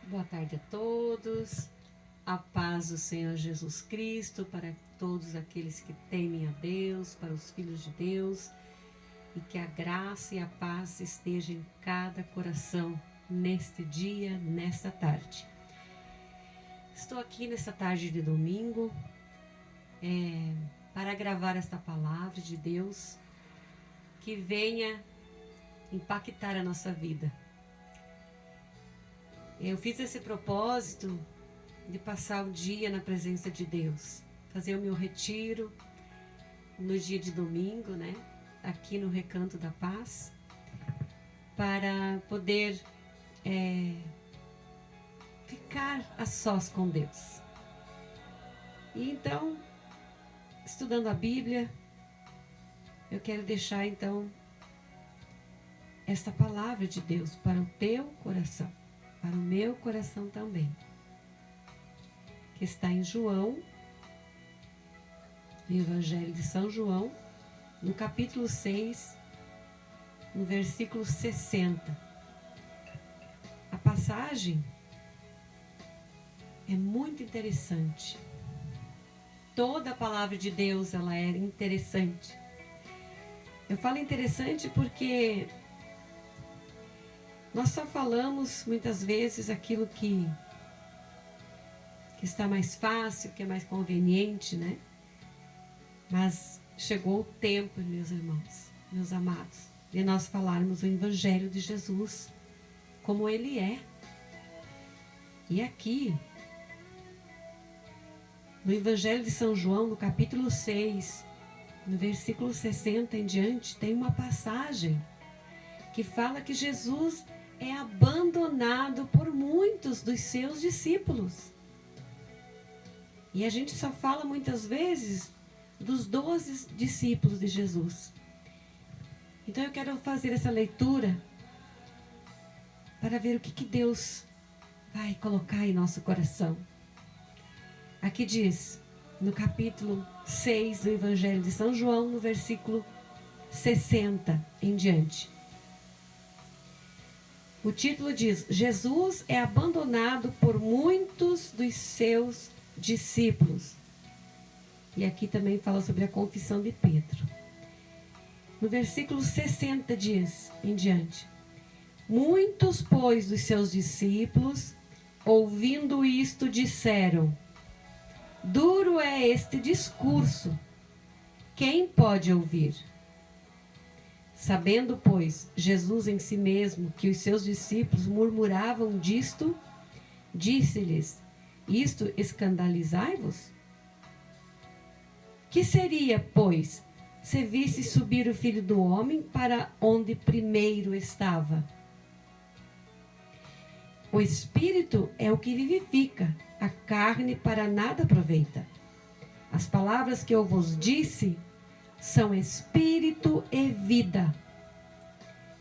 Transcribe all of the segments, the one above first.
Boa tarde a todos. A paz do Senhor Jesus Cristo para todos aqueles que temem a Deus, para os filhos de Deus, e que a graça e a paz esteja em cada coração neste dia, nesta tarde. Estou aqui nesta tarde de domingo para gravar esta palavra de Deus que venha impactar a nossa vida. Eu fiz esse propósito de passar o dia na presença de Deus, fazer o meu retiro no dia de domingo, né? Aqui no Recanto da Paz, para poder ficar a sós com Deus. E então, estudando a Bíblia, eu quero deixar então esta palavra de Deus para o teu coração, para o meu coração também, que está em João, no Evangelho de São João, no capítulo 6, no versículo 60. A passagem é muito interessante. Toda a palavra de Deus, ela é interessante. Eu falo interessante porque nós só falamos muitas vezes aquilo que está mais fácil, que é mais conveniente, né? Mas chegou o tempo, meus irmãos, meus amados, de nós falarmos o Evangelho de Jesus como ele é. E aqui, no Evangelho de São João, no capítulo 6, no versículo 60 em diante, tem uma passagem que fala que Jesus é abandonado por muitos dos seus discípulos. E a gente só fala muitas vezes dos 12 discípulos de Jesus. Então eu quero fazer essa leitura para ver o que Deus vai colocar em nosso coração. Aqui diz, no capítulo 6 do Evangelho de São João, no versículo 60 em diante. O título diz: Jesus é abandonado por muitos dos seus discípulos. E aqui também fala sobre a confissão de Pedro. No versículo 60 diz em diante: muitos, pois, dos seus discípulos, ouvindo isto, disseram: duro é este discurso, quem pode ouvir? Sabendo, pois, Jesus em si mesmo que os seus discípulos murmuravam disto, disse-lhes: isto escandalizai-vos? Que seria, pois, se visse subir o Filho do Homem para onde primeiro estava? O Espírito é o que vivifica, a carne para nada aproveita. As palavras que eu vos disse são espírito e vida.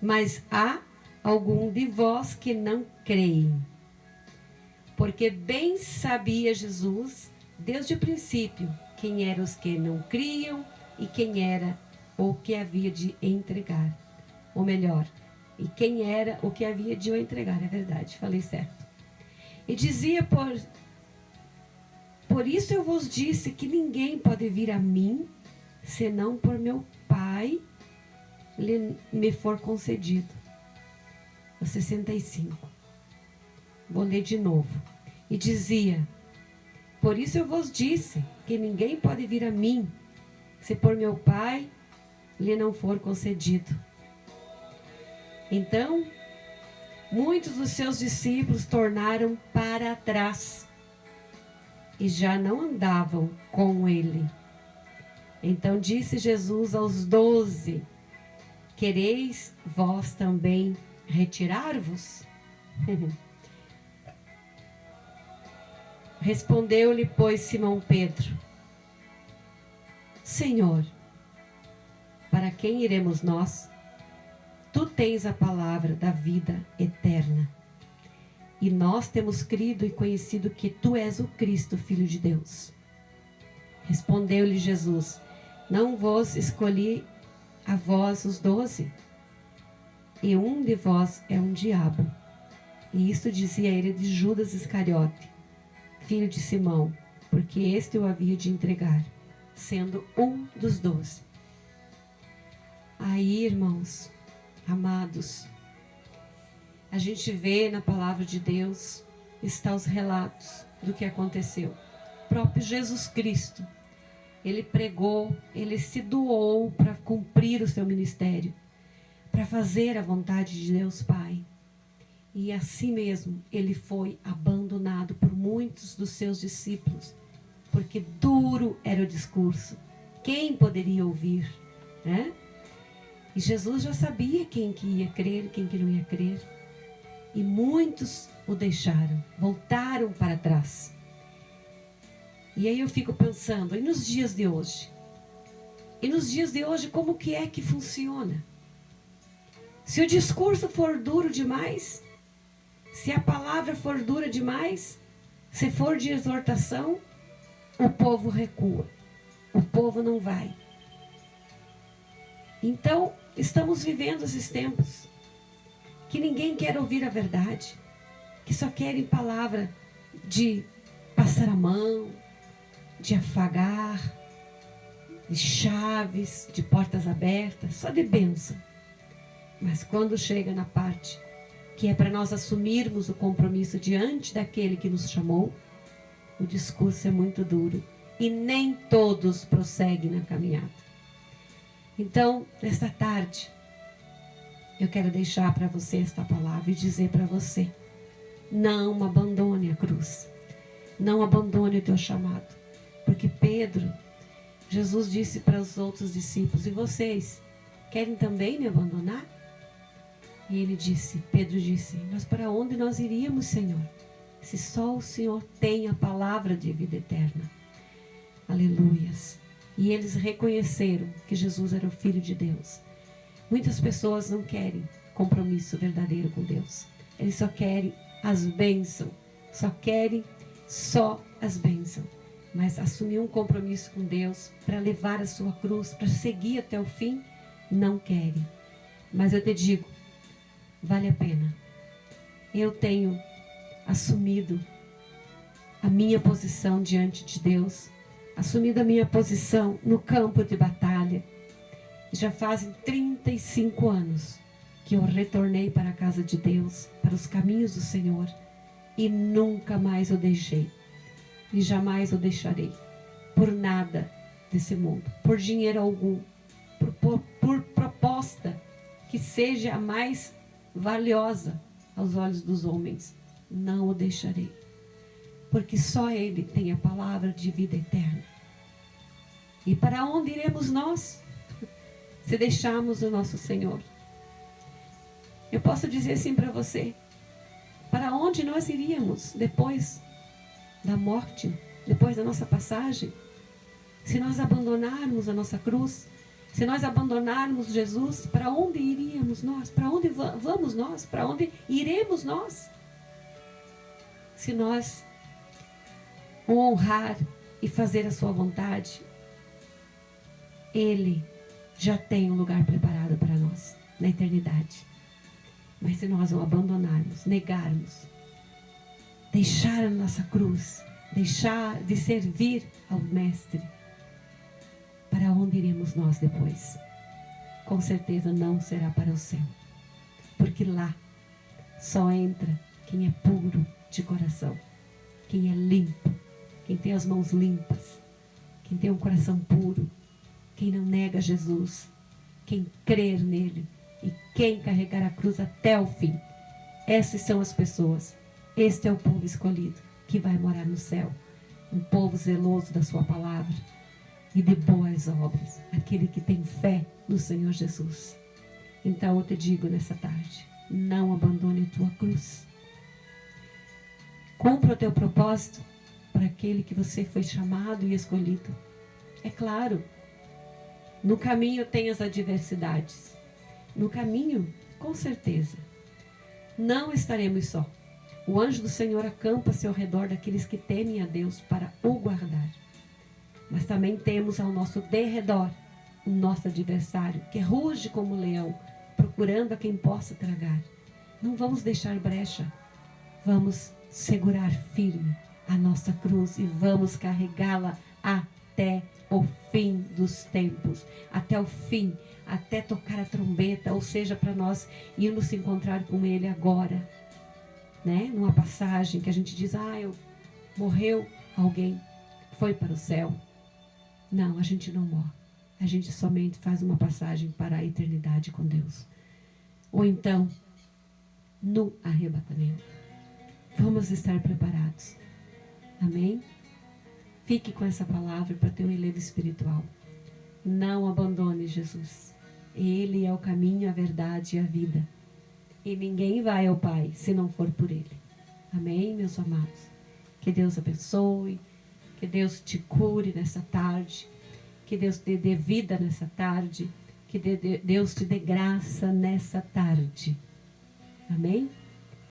Mas há algum de vós que não creem. Porque bem sabia Jesus, desde o princípio, quem eram os que não criam e quem era o que havia de entregar. Ou melhor, e quem era o que havia de o entregar. É verdade, falei certo. E dizia, por isso eu vos disse que ninguém pode vir a mim, senão por meu Pai me for concedido. O 65. Vou ler de novo. E dizia: por isso eu vos disse que ninguém pode vir a mim, se por meu Pai lhe não for concedido. Então, muitos dos seus discípulos tornaram para trás e já não andavam com ele. Então disse Jesus aos 12: quereis vós também retirar-vos? Respondeu-lhe, pois, Simão Pedro: Senhor, para quem iremos nós? Tu tens a palavra da vida eterna. E nós temos crido e conhecido que tu és o Cristo, Filho de Deus. Respondeu-lhe Jesus: não vos escolhi a vós os 12? E um de vós é um diabo. E isto dizia ele de Judas Iscariote, filho de Simão, porque este o havia de entregar, sendo um dos 12. Aí, irmãos, amados, a gente vê na palavra de Deus, está os relatos do que aconteceu. O próprio Jesus Cristo, ele pregou, ele se doou para cumprir o seu ministério, para fazer a vontade de Deus Pai. E assim mesmo, ele foi abandonado por muitos dos seus discípulos, porque duro era o discurso. Quem poderia ouvir, né? E Jesus já sabia quem que ia crer, quem que não ia crer. E muitos o deixaram, voltaram para trás. E aí eu fico pensando, e nos dias de hoje? E nos dias de hoje, como que é que funciona? Se o discurso for duro demais, se a palavra for dura demais, se for de exortação, o povo recua, o povo não vai. Então, estamos vivendo esses tempos que ninguém quer ouvir a verdade, que só querem palavra de passar a mão, de afagar, de chaves, de portas abertas, só de bênção. Mas quando chega na parte que é para nós assumirmos o compromisso diante daquele que nos chamou, o discurso é muito duro e nem todos prosseguem na caminhada. Então, nesta tarde, eu quero deixar para você esta palavra e dizer para você: não abandone a cruz, não abandone o teu chamado, porque Pedro, Jesus disse para os outros discípulos: e vocês querem também me abandonar? E ele disse, Pedro disse: mas para onde nós iríamos, Senhor? Se só o Senhor tem a palavra de vida eterna. Aleluias. E eles reconheceram que Jesus era o Filho de Deus. Muitas pessoas não querem compromisso verdadeiro com Deus. Eles só querem as bênçãos. Só querem as bênçãos. Mas assumir um compromisso com Deus para levar a sua cruz, para seguir até o fim, não querem. Mas eu te digo, vale a pena. Eu tenho assumido a minha posição diante de Deus, assumido a minha posição no campo de batalha. Já fazem 35 anos que eu retornei para a casa de Deus, para os caminhos do Senhor, e nunca mais o deixei. E jamais o deixarei. Por nada desse mundo, por dinheiro algum, por proposta que seja a mais valiosa aos olhos dos homens, não o deixarei, porque só Ele tem a palavra de vida eterna. E para onde iremos nós, se deixarmos o nosso Senhor? Eu posso dizer assim para você: para onde nós iríamos depois da morte, depois da nossa passagem, se nós abandonarmos a nossa cruz? Se nós abandonarmos Jesus, para onde iríamos nós? Para onde vamos nós? Para onde iremos nós? Se nós o honrar e fazer a sua vontade, Ele já tem um lugar preparado para nós na eternidade. Mas se nós o abandonarmos, negarmos, deixar a nossa cruz, deixar de servir ao Mestre, para onde iremos nós depois? Com certeza não será para o céu. Porque lá só entra quem é puro de coração, quem é limpo, quem tem as mãos limpas, quem tem um coração puro, quem não nega Jesus, quem crer nele e quem carregar a cruz até o fim. Essas são as pessoas. Este é o povo escolhido que vai morar no céu. Um povo zeloso da sua palavra e de boas obras, aquele que tem fé no Senhor Jesus. Então eu te digo nessa tarde, não abandone a tua cruz. Cumpra o teu propósito para aquele que você foi chamado e escolhido. É claro, no caminho tem as adversidades. No caminho, com certeza, não estaremos só. O anjo do Senhor acampa-se ao redor daqueles que temem a Deus para o guardar. Mas também temos ao nosso derredor o nosso adversário, que ruge como um leão, procurando a quem possa tragar. Não vamos deixar brecha vamos segurar firme a nossa cruz e vamos carregá-la até o fim dos tempos, até o fim, até tocar a trombeta, ou seja, para nós irmos se encontrar com Ele agora, né? Numa passagem que a gente diz, morreu alguém, foi para o céu. Não, a gente não morre. A gente somente faz uma passagem para a eternidade com Deus. Ou então, no arrebatamento. Vamos estar preparados. Amém? Fique com essa palavra para ter um enlevo espiritual. Não abandone Jesus. Ele é o caminho, a verdade e a vida. E ninguém vai ao Pai se não for por Ele. Amém, meus amados? Que Deus abençoe. Que Deus te cure nessa tarde. Que Deus te dê vida nessa tarde. Que Deus te dê graça nessa tarde. Amém?